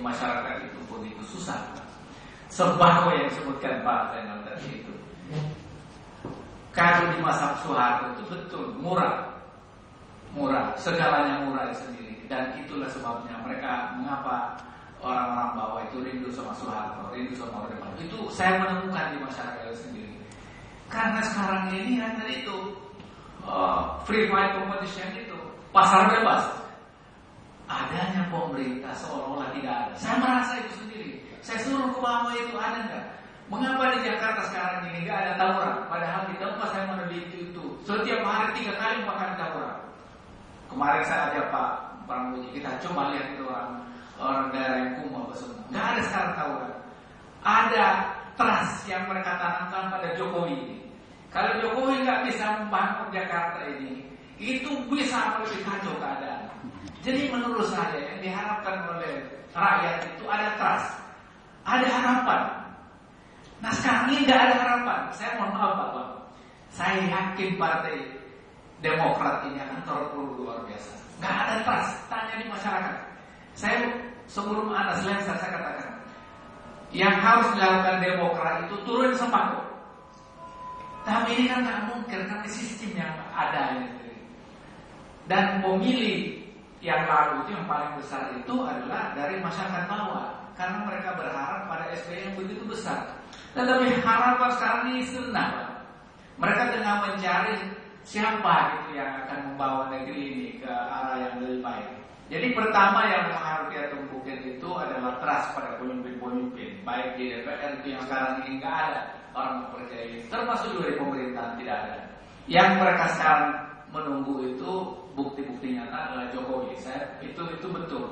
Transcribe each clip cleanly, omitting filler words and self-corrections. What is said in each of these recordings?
masyarakat itu begitu susah. Sembako yang disebutkan Pak Zainal tadi itu, kalau di masa Soeharto itu betul murah, segalanya murah sendiri. Dan itulah sebabnya mereka mengapa orang-orang bawah itu rindu sama Soeharto, rindu sama Orde Baru. Itu saya menemukan di masyarakat sendiri. Karena sekarang ini ada itu free market competition itu, pasar bebas. Adanya pemerintah seolah-olah tidak ada. Saya merasa itu sendiri. Saya suruh ke bawah itu ada nggak? Mengapa di Jakarta sekarang ini nggak ada tawuran? Padahal di tempat saya meneliti itu setiap hari 3 kali makan tawuran. Kemarin saya ajak Pak Pramuji, kita coba lihat itu orang daerah yang kumuh apa semua. Nggak ada sekarang tawuran. Ada trust yang mereka tanamkan pada Jokowi ini. Kalau Jokowi nggak bisa membangun Jakarta ini, itu bisa lebih kacau keadaan. Jadi menurut saya yang diharapkan oleh rakyat itu ada trust, ada harapan. Nah sekarang ini nggak ada harapan. Saya mohon maaf Pak, saya yakin Partai Demokrat ini akan terpuruk luar biasa. Nggak ada trust, tanya di masyarakat. Saya sebelum Anas Lensa saya katakan, yang harus dilakukan Demokrat itu turun sembako. Tapi ini kan nggak mungkin karena sistem yang ada ini. Dan pemilih yang lalu itu yang paling besar itu adalah dari masyarakat bawah, karena mereka berharap pada SBY yang begitu besar. Tetapi harapan sekarang ini senang. Mereka tengah mencari siapa itu yang akan membawa negeri ini ke arah yang lebih baik. Jadi pertama yang harus kita tumbuhkan itu adalah trust pada pemimpin-pemimpin, baik di DPR itu yang sekarang ini nggak ada orang mempercayai, termasuk juga di pemerintahan tidak ada. Yang mereka sekarang menunggu itu bukti-bukti nyata adalah Jokowi. Itu betul.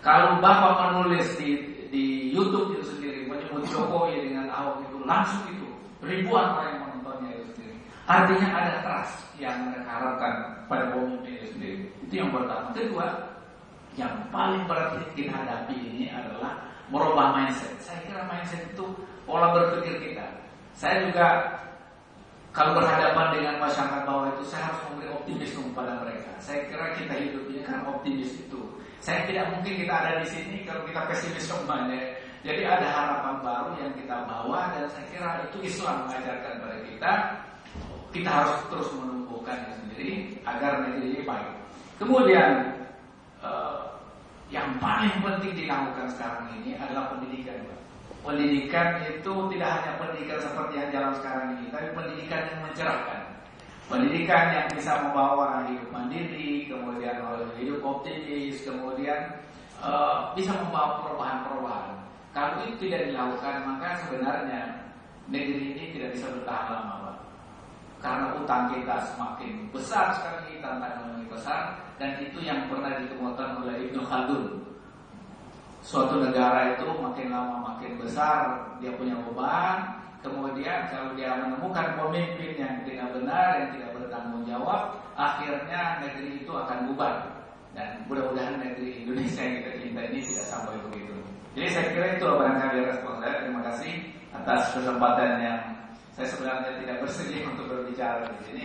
Kalau Bapak menulis di YouTube itu sendiri menyebut Jokowi dengan Ahok itu langsung itu ribuan orang yang menontonnya itu sendiri. Artinya ada trust yang mereka harapkan pada pemimpin itu sendiri. Itu yang pertama. Kedua, yang paling berat kita hadapi ini adalah merubah mindset. Saya kira mindset itu pola berpikir kita. Saya juga kalau berhadapan dengan masyarakat bawah itu saya harus memberi optimisme kepada mereka. Saya kira kita hidupnya kan optimis itu. Saya tidak mungkin kita ada di sini kalau kita pesimis semuanya. Jadi ada harapan baru yang kita bawa dan saya kira itu Islam mengajarkan pada kita. Kita harus terus menumbuhkannya sendiri agar negeri ini baik. Kemudian yang paling penting dilakukan sekarang ini adalah pendidikan. Pendidikan itu tidak hanya pendidikan seperti yang jalan sekarang ini, tapi pendidikan yang mencerahkan. Pendidikan yang bisa membawa orang hidup mandiri, kemudian hidup optimis, kemudian bisa membawa perubahan-perubahan. Kalau itu tidak dilakukan, maka sebenarnya negeri ini tidak bisa bertahan lama, Pak. Karena utang kita semakin besar sekali, tantangan semakin besar, dan itu yang pernah ditemukan oleh Ibnu Khaldun. Suatu negara itu makin lama makin besar dia punya beban. Kemudian kalau dia menemukan pemimpin yang tidak benar, yang tidak bertanggung jawab, akhirnya negeri itu akan bubar. Dan mudah-mudahan negeri Indonesia yang kita cinta ini tidak sampai begitu. Jadi saya kira itu barangkali respon saya. Terima kasih atas kesempatan yang saya sebenarnya tidak bersedia untuk berbicara di sini.